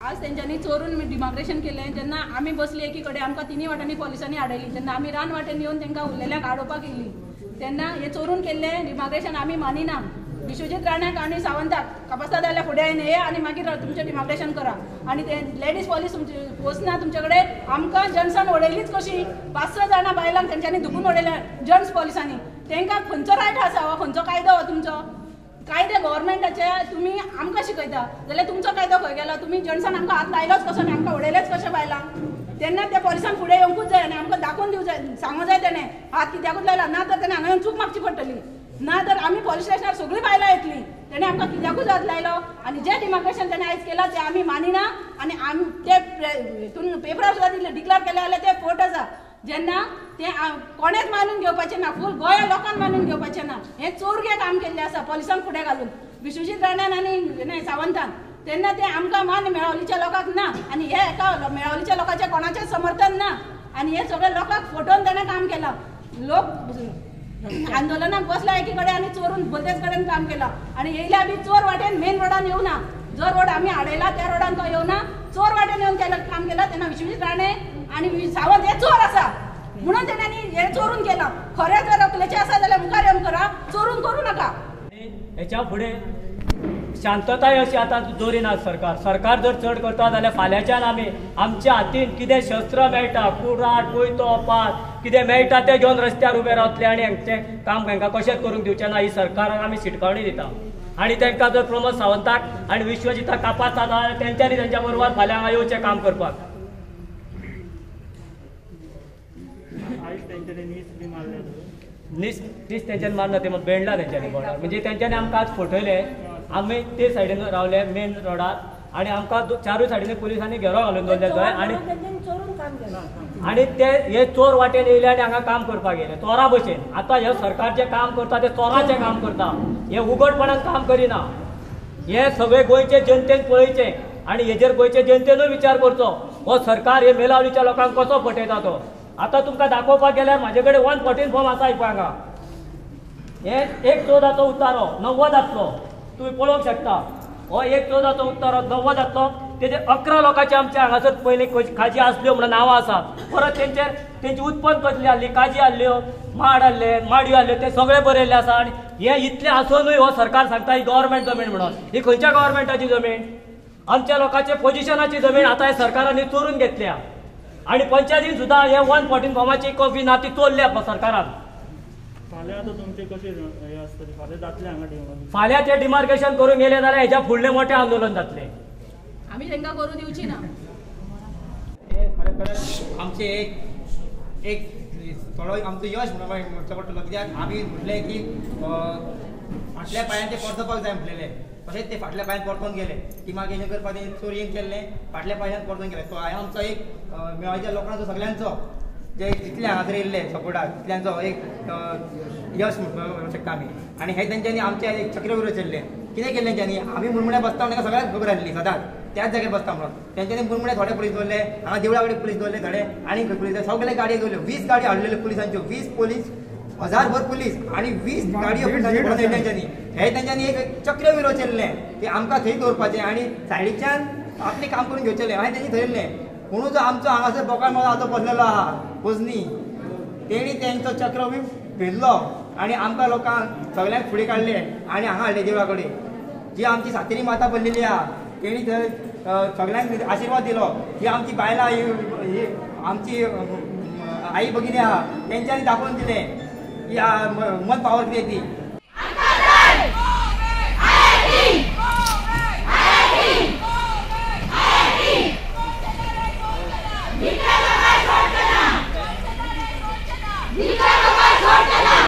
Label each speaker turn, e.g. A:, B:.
A: आज त्यांच्यानी चोरून डिमार्केशन केलें जेन्ना आमी बसली एकीकडे आमकां तिनी वाटांनी पोलिसांनी आडयली जेन्ना आमी रान वाटेन येवन तांकां उरलेल्याक आडोवपाक येयली तेन्ना हे चोरून केल्लें डिमार्केशन आमी मानिना विश्वजीत राणाक आनी सावंताक कापास्ता जाल्यार फुडें आयन ये आनी मागीर तुमचें डिमार्केशन करा आनी ते लेडीज पॉलीस वचना तुमचे कडेन आमकां जेंट्सान उडयलीच कशी 5-6 जाणां बायलांक तेंच्यांनी धुकून उडयल्या जेंट्स पॉलिसांनी तांकां खंयचो रायट आसा हो खंयचो कायदो हो तुमचो कायदे गव्हर्मेंटाचे तुमी आमकां शिकयता जाल्यार तुमचो कायदो खंय गेला तुमी जेंट्सान आमकां हात लायलोच कसो आनी आमकां उडयलेच कशें बायलांक तेन्ना त्या पॉलिसान फुडें येवंकूच जाय आनी आमकां दाखोवन दिवं जाय सांगूं जाय तेणें हात कित्याकूच लायला ना तर तेणें हांगा येवन चूक मागची पडटली ना तर आमी पोलीस स्टेशनार सगळीं बायलां येतलीं तेणें आमकां कित्याकूच हात लायलो आनी जें डिमार्केशन तेणें आयज केलां तें आमी मानिना आनी आमी ते हितून पेपरार सुद्दां डिक्लेअर केलें जाल्यार ते फोट आसा जेन्ना ते कोणेच मानून घेवपाचें ना फूल गोंया लोकांक मानून घेवपाचें ना हें चोरगे काम केल्लें आसा पोलिसांक फुडें घालून विश्वजीत राणान आनी सावंतान तेन्ना ते आमकां मान मेळवलीच्या लोकांक ना आनी हे एका मेळवलीच्या लोकांचें कोणाचें समर्थन ना आनी हे सगळे लोकांक फोटोवन तेणें काम केलां लोक आंदोलनाक बसला एकीकडे आनी चोरून बोलतेच कडेन काम केलां आनी येयल्या बी चोर वाटेन मेन रोडान येवना जो रोड आमी हाडयला त्या रोडान तो येवना चोर वाटेन येवन केलं काम केलां तेन्ना विश्वजीत राणे आनी सावंत हे चोर आसा म्हणून तेणेंनी हे चोरून केलां खरें जर अकलेचें आसा जाल्यार मुखार येवन करा चोरून करूं नाका
B: हेच्या फुडें शांतताय अशी आतां दवरिना सरकार जर चड करता जाल्यार फाल्यांच्यान आमी आमच्या हातीन कितें शस्त्र मेळटा कुराड कोयतो पात कितें मेळटा तें घेवन रस्त्यार उबे रावतले आनी हेंचें काम हांकां कशेंच करूंक दिवचें ना ही सरकाराक आमी शिटकावणी दिता आनी तांकां जर प्रमोद सावंताक आनी विश्वजिताक कापास जाता जाल्यार तेंच्यांनी तेंच्या बरोबर फाल्यां हांगा येवचें काम करपाक नीस तेंच्यांनी मारना ते बेंडला तेंच्यांनी बोर्डार म्हणजे तेंच्यांनी आमकां आज फटयले आमी ते सायडीन रावले मेन रोडार आनी आमकां चारूय सायडीन पुलिसांनी घेरो घालून दवरले थंय आनी ते हे चोर वाटेन येयले आनी हांगा काम करपाक येयले चोरा भशेन आतां हे सरकार जें काम करता तें चोराचें काम करता हे उघडपणान काम करिना हे सगळे गोंयचे जनतेन पळयचें आनी हेजेर गोंयचे जनतेनूय विचार करचो हो सरकार हे मेलावलीच्या लोकांक कसो फटयता तो आतां तुमकां दाखोवपाक गेल्यार म्हाजे कडेन 114 फॉर्म आसा पळय हांगा हे 114चो उतारो 90 तुमी पळोवंक शकता हो 114चो उतारो 90 तेजे 11 लोकांचे आमचे हांगासर पयलीं काजी आसल्यो म्हणून नांवां आसात परत तेंची उत्पन्न कसली आहली काजी आहल्यो माड आहले माडयो आहल्यो ते सगळे बरयल्ले आसा आनी हे इतले आसूनय हो सरकार सांगता ही गव्हर्मेंट जमीन म्हणून ही खंयच्या गव्हर्मेंटाची जमीन आमच्या लोकांचे पोजिशनाची जमीन आतां हे सरकारांनी चोरून घेतल्या आनी पंचायतीन सुद्दां हे 114 फॉर्माची कॉपी ना ती चोरल्या सरकारान फाल्यां ते डिमार्केशन करून गेले जाल्यार हेच्या फुडलें मोठें आंदोलन जातलें
A: आमी तांकां करूं दिवची ना
C: आमचे एक थोडो आमचो यश म्हणचो पडटलो कित्याक आमी म्हटलें की फाटल्या पांयान ते परतोवपाक जाय म्हटलेले तशेंच ते फाटल्या पांयान परतोवन गेले डिमार्केशन करपाक चोरयेन केल्लें फाटल्या पांयान परतोवन गेले तो हांवें आमचो एक मेळाच्या लोकांचो सगळ्यांचो जे जितले हांगासर येयल्ले सपोर्टाक तितल्यांचो एक यश म्हणूंक शकता आमी आनी हे तेंच्यांनी आमचे एक चक्रव्यूह रचयल्लें कितें केल्लें तेंच्यांनी आमी मुरमुड्या बसता तांकां सगळ्याक खबर आसली सदांच त्याच जाग्यार बसता म्हणून तेंच्यांनी मुरमुड्या थोडे पुलीस दवरले हांगा देवळा कडेन पुलीस दवरले थोडे आनी खंय पुलीस सगळे गाडयो दवरल्यो 20 गाडयो हाडलेल्यो पुलिसांच्यो 20 पुलीस 1000 पुलीस आनी 20 गाडयो तेंच्यांनी हे तेंच्यांनी एक चक्रव्यूह रचयल्लें की आमकां थंय दवरपाचें आनी सायडीच्यान आपलें काम करून घेवचेलें हांवें तेंची धरलें म्हणून जो आमचो हांगासर बोकाळ मळो आतां बसलेलो आहा पोजनी तेणी तेंचो चक्रव्यूह भेदलो आनी आमकां लोकांक सगळ्यांक फुडें काडले आनी हांगा हाडले देवळा कडेन जी आमची सातेरी माता बसलेली आहा तेणी थंय सगळ्यांक आशिर्वाद दिलो जी आमची बायलां ही आमची आई भगिनी आहा तेंच्यांनी दाखोवन दिलें की मन पावर कितें ती